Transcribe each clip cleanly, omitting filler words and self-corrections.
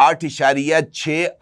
8.6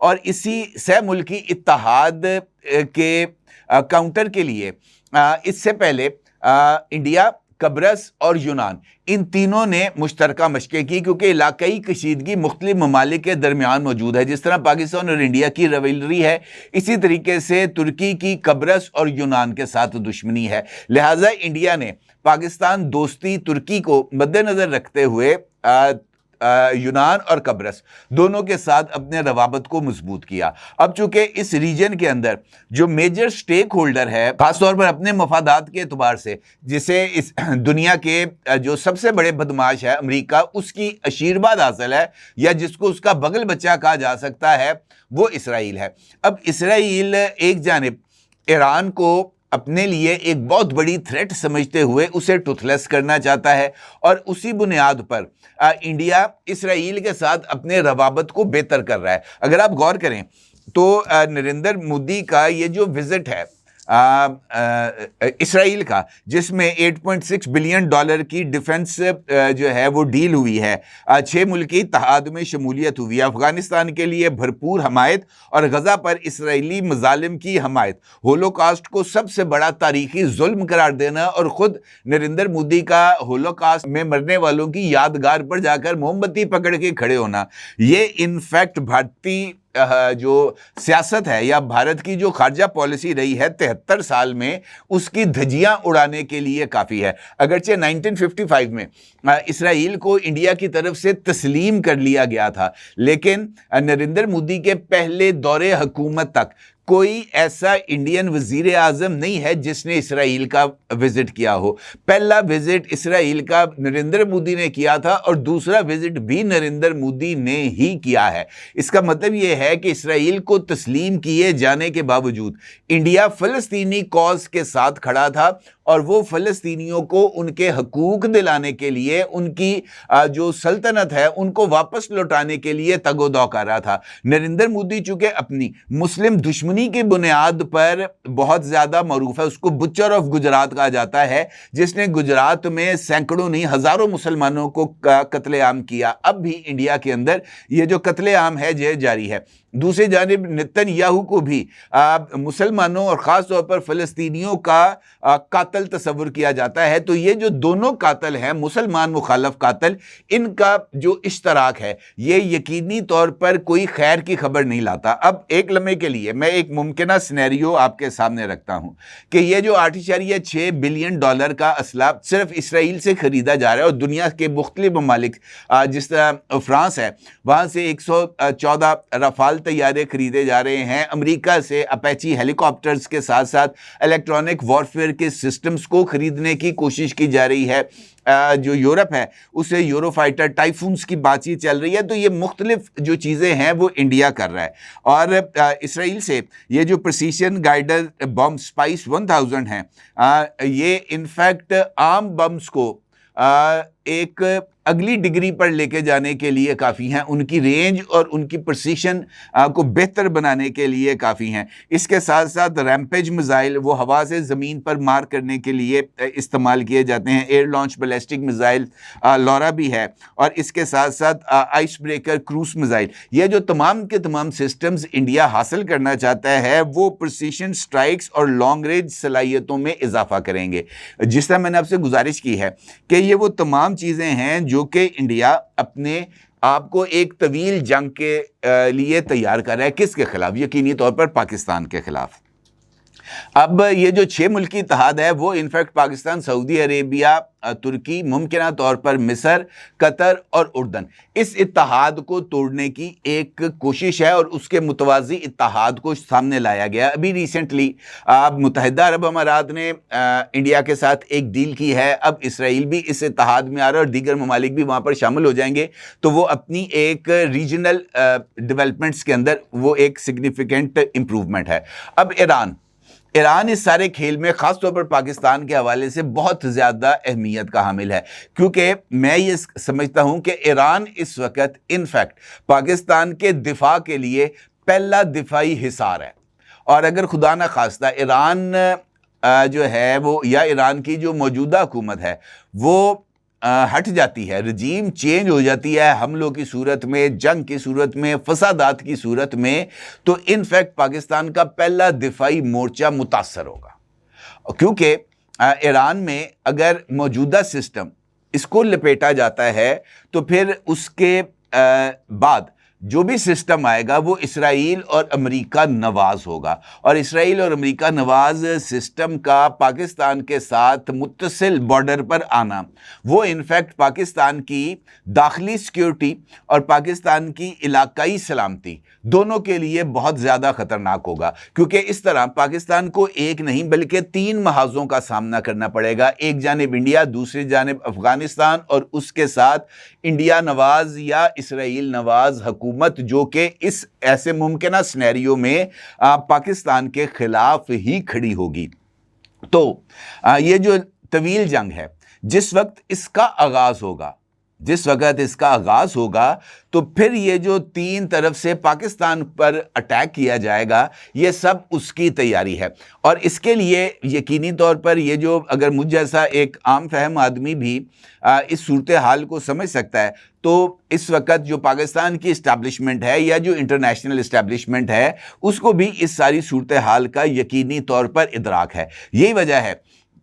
اور اسی سہ ملکی اتحاد کے کاؤنٹر کے لیے اس سے پہلے انڈیا، قبرص اور یونان، ان تینوں نے مشترکہ مشقیں کی، کیونکہ علاقائی کشیدگی مختلف ممالک کے درمیان موجود ہے۔ جس طرح پاکستان اور انڈیا کی رویلری ہے، اسی طریقے سے ترکی کی قبرص اور یونان کے ساتھ دشمنی ہے۔ لہٰذا انڈیا نے پاکستان دوستی ترکی کو مد نظر رکھتے ہوئے یونان اور قبرص دونوں کے ساتھ اپنے روابط کو مضبوط کیا۔ اب چونکہ اس ریجن کے اندر جو میجر سٹیک ہولڈر ہے، خاص طور پر اپنے مفادات کے اعتبار سے، جسے اس دنیا کے جو سب سے بڑے بدماش ہے امریکہ، اس کی آشیرواد حاصل ہے، یا جس کو اس کا بغل بچہ کہا جا سکتا ہے، وہ اسرائیل ہے۔ اب اسرائیل ایک جانب ایران کو اپنے لیے ایک بہت بڑی تھریٹ سمجھتے ہوئے اسے ٹوتھلیس کرنا چاہتا ہے، اور اسی بنیاد پر انڈیا اسرائیل کے ساتھ اپنے روابط کو بہتر کر رہا ہے۔ اگر آپ غور کریں تو نریندر مودی کا یہ جو وزٹ ہے اسرائیل کا، جس میں $8.6 بلین کی ڈیفنس جو ہے وہ ڈیل ہوئی ہے، 6 ملکی اتحاد میں شمولیت ہوئی ہے، افغانستان کے لیے بھرپور حمایت اور غزہ پر اسرائیلی مظالم کی حمایت، ہولوکاسٹ کو سب سے بڑا تاریخی ظلم قرار دینا، اور خود نریندر مودی کا ہولوکاسٹ میں مرنے والوں کی یادگار پر جا کر موم بتی پکڑ کے کھڑے ہونا، یہ انفیکٹ بھارتی جو سیاست ہے یا بھارت کی جو خارجہ پالیسی رہی ہے 73 سال میں، اس کی دھجیاں اڑانے کے لیے کافی ہے۔ اگرچہ 1955 میں اسرائیل کو انڈیا کی طرف سے تسلیم کر لیا گیا تھا، لیکن نریندر مودی کے پہلے دور حکومت تک کوئی ایسا انڈین وزیر اعظم نہیں ہے جس نے اسرائیل کا وزٹ کیا ہو۔ پہلا وزٹ اسرائیل کا نریندر مودی نے کیا تھا، اور دوسرا وزٹ بھی نریندر مودی نے ہی کیا ہے۔ اس کا مطلب یہ ہے کہ اسرائیل کو تسلیم کیے جانے کے باوجود انڈیا فلسطینی کاز کے ساتھ کھڑا تھا، اور وہ فلسطینیوں کو ان کے حقوق دلانے کے لیے، ان کی جو سلطنت ہے ان کو واپس لوٹانے کے لیے تگ و دو کر رہا تھا۔ نریندر مودی چونکہ اپنی مسلم دشمنی کی بنیاد پر بہت زیادہ معروف ہے، اس کو بچر آف گجرات کہا جاتا ہے، جس نے گجرات میں سینکڑوں نہیں ہزاروں مسلمانوں کو قتل عام کیا۔ اب بھی انڈیا کے اندر یہ جو قتل عام ہے یہ جاری ہے۔ دوسری جانب نتن یاہو کو بھی مسلمانوں اور خاص طور پر فلسطینیوں کا قاتل تصور کیا جاتا ہے۔ تو یہ جو دونوں قاتل ہیں، مسلمان مخالف قاتل، ان کا جو اشتراک ہے یہ یقینی طور پر کوئی خیر کی خبر نہیں لاتا۔ اب ایک لمحے کے لیے میں ایک ممکنہ سینیریو آپ کے سامنے رکھتا ہوں کہ یہ جو $8.6 بلین کا اسلحہ صرف اسرائیل سے خریدا جا رہا ہے، اور دنیا کے مختلف ممالک جس طرح فرانس ہے، وہاں سے 114 رافال طیارے خریدے جا رہے ہیں، امریکہ سے اپیچی ہیلی کاپٹرز کے ساتھ ساتھ الیکٹرانک وارفیئر کے سسٹمز کو خریدنے کی کوشش کی جا رہی ہے، جو یورپ ہے اسے یورو فائٹر ٹائفونز کی بات چیت چل رہی ہے۔ تو یہ مختلف جو چیزیں ہیں وہ انڈیا کر رہا ہے، اور اسرائیل سے یہ جو پریسیشن گائیڈر بم سپائس 1000 ہیں، یہ انفیکٹ عام بمز کو ایک اگلی ڈگری پر لے کے جانے کے لیے کافی ہیں، ان کی رینج اور ان کی پرسیشن کو بہتر بنانے کے لیے کافی ہیں۔ اس کے ساتھ ساتھ ریمپیج میزائل، وہ ہوا سے زمین پر مار کرنے کے لیے استعمال کیے جاتے ہیں، ایئر لانچ بیلسٹک میزائل لورا بھی ہے، اور اس کے ساتھ ساتھ آئس بریکر کروز میزائل۔ یہ جو تمام کے تمام سسٹمز انڈیا حاصل کرنا چاہتا ہے وہ پرسیشن سٹرائکس اور لانگ رینج صلاحیتوں میں اضافہ کریں گے۔ جس طرح میں نے آپ سے گزارش کی ہے کہ یہ وہ تمام چیزیں ہیں جو کہ انڈیا اپنے آپ کو ایک طویل جنگ کے لیے تیار کر رہا ہے۔ کس کے خلاف؟ یقینی طور پر پاکستان کے خلاف۔ اب یہ جو 6 ملکی اتحاد ہے وہ انفیکٹ پاکستان، سعودی عربیہ، ترکی، ممکنہ طور پر مصر، قطر اور اردن، اس اتحاد کو توڑنے کی ایک کوشش ہے، اور اس کے متوازی اتحاد کو سامنے لایا گیا۔ ابھی ریسنٹلی متحدہ عرب امارات نے انڈیا کے ساتھ ایک ڈیل کی ہے، اب اسرائیل بھی اس اتحاد میں آ رہا ہے، اور دیگر ممالک بھی وہاں پر شامل ہو جائیں گے، تو وہ اپنی ایک ریجنل ڈیولپمنٹس کے اندر وہ ایک سگنیفیکنٹ امپروومنٹ ہے۔ اب ایران اس سارے کھیل میں خاص طور پر پاکستان کے حوالے سے بہت زیادہ اہمیت کا حامل ہے، کیونکہ میں یہ سمجھتا ہوں کہ ایران اس وقت انفیکٹ پاکستان کے دفاع کے لیے پہلا دفاعی حصار ہے، اور اگر خدا نہ خواستہ ایران جو ہے وہ، یا ایران کی جو موجودہ حکومت ہے وہ ہٹ جاتی ہے, رجیم چینج ہو جاتی ہے حملوں کی صورت میں, جنگ کی صورت میں, فسادات کی صورت میں, تو ان فیکٹ پاکستان کا پہلا دفاعی مورچہ متاثر ہوگا. کیونکہ ایران میں اگر موجودہ سسٹم اس کو لپیٹا جاتا ہے تو پھر اس کے بعد جو بھی سسٹم آئے گا وہ اسرائیل اور امریکہ نواز ہوگا, اور اسرائیل اور امریکہ نواز سسٹم کا پاکستان کے ساتھ متصل بارڈر پر آنا وہ انفیکٹ پاکستان کی داخلی سیکیورٹی اور پاکستان کی علاقائی سلامتی دونوں کے لیے بہت زیادہ خطرناک ہوگا, کیونکہ اس طرح پاکستان کو ایک نہیں بلکہ 3 محاذوں کا سامنا کرنا پڑے گا. ایک جانب انڈیا, دوسری جانب افغانستان, اور اس کے ساتھ انڈیا نواز یا اسرائیل نواز حکومت, جو کہ اس ایسے ممکنہ سینیریو میں پاکستان کے خلاف ہی کھڑی ہوگی. تو یہ جو طویل جنگ ہے, جس وقت اس کا آغاز ہوگا تو پھر یہ جو 3 طرف سے پاکستان پر اٹیک کیا جائے گا یہ سب اس کی تیاری ہے. اور اس کے لیے یقینی طور پر یہ جو اگر مجھ جیسا ایک عام فہم آدمی بھی اس صورتحال کو سمجھ سکتا ہے, تو اس وقت جو پاکستان کی اسٹیبلشمنٹ ہے یا جو انٹرنیشنل اسٹیبلشمنٹ ہے اس کو بھی اس ساری صورتحال کا یقینی طور پر ادراک ہے. یہی وجہ ہے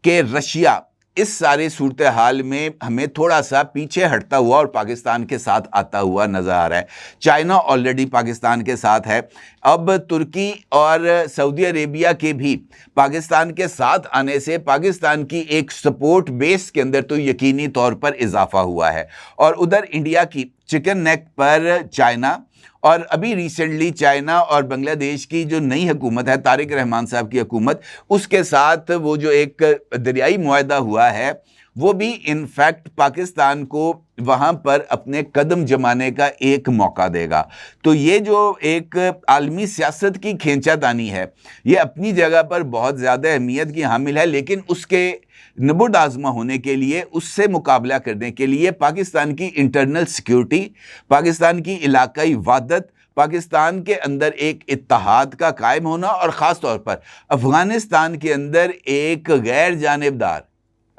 کہ رشیا اس سارے صورتحال میں ہمیں تھوڑا سا پیچھے ہٹتا ہوا اور پاکستان کے ساتھ آتا ہوا نظر آ رہا ہے. چائنا آلریڈی پاکستان کے ساتھ ہے, اب ترکی اور سعودی عربیہ کے بھی پاکستان کے ساتھ آنے سے پاکستان کی ایک سپورٹ بیس کے اندر تو یقینی طور پر اضافہ ہوا ہے. اور ادھر انڈیا کی چکن نیک پر چائنا, اور ابھی ریسنٹلی چائنا اور بنگلہ دیش کی جو نئی حکومت ہے, طارق رحمان صاحب کی حکومت, اس کے ساتھ وہ جو ایک دریائی معاہدہ ہوا ہے وہ بھی انفیکٹ پاکستان کو وہاں پر اپنے قدم جمانے کا ایک موقع دے گا. تو یہ جو ایک عالمی سیاست کی کھینچا تانی ہے یہ اپنی جگہ پر بہت زیادہ اہمیت کی حامل ہے, لیکن اس کے نبرد آزما ہونے کے لیے, اس سے مقابلہ کرنے کے لیے پاکستان کی انٹرنل سیکیورٹی, پاکستان کی علاقائی وحدت, پاکستان کے اندر ایک اتحاد کا قائم ہونا, اور خاص طور پر افغانستان کے اندر ایک غیر جانبدار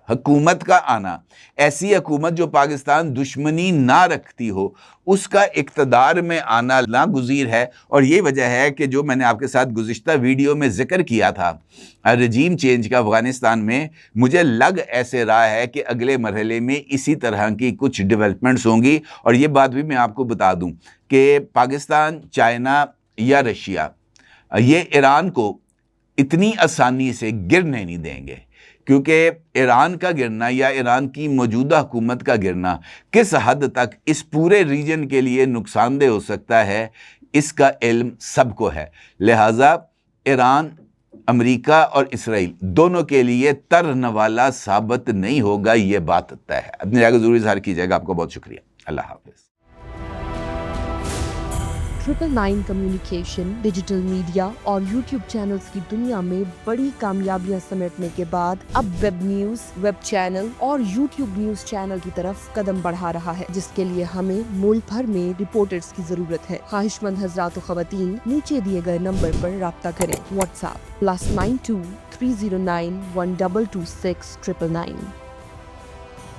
حکومت کا آنا, ایسی حکومت جو پاکستان دشمنی نہ رکھتی ہو, اس کا اقتدار میں آنا ناگزیر ہے. اور یہ وجہ ہے کہ جو میں نے آپ کے ساتھ گزشتہ ویڈیو میں ذکر کیا تھا رجیم چینج کا افغانستان میں, مجھے لگ ایسے رہا ہے کہ اگلے مرحلے میں اسی طرح کی کچھ ڈیولپمنٹس ہوں گی. اور یہ بات بھی میں آپ کو بتا دوں کہ پاکستان, چائنا یا رشیا یہ ایران کو اتنی آسانی سے گرنے نہیں دیں گے, کیونکہ ایران کا گرنا یا ایران کی موجودہ حکومت کا گرنا کس حد تک اس پورے ریجن کے لیے نقصان دہ ہو سکتا ہے اس کا علم سب کو ہے. لہٰذا ایران, امریکہ اور اسرائیل دونوں کے لیے ترنوالا ثابت نہیں ہوگا, یہ بات طے ہے. اپنی رائے کو ضروری اظہار کیجیے گا. آپ کو بہت شکریہ. اللہ حافظ. 999 کمیونیکیشن ڈیجیٹل میڈیا اور یوٹیوب چینلز کی دنیا میں بڑی کامیابیاں سمیٹنے کے بعد اب ویب نیوز, ویب چینل اور یوٹیوب نیوز چینل کی طرف قدم بڑھا رہا ہے, جس کے لیے ہمیں ملک بھر میں رپورٹرز کی ضرورت ہے. خواہش مند حضرات و خواتین نیچے دیے گئے نمبر پر رابطہ کریں. What's app +92 309 1226 999.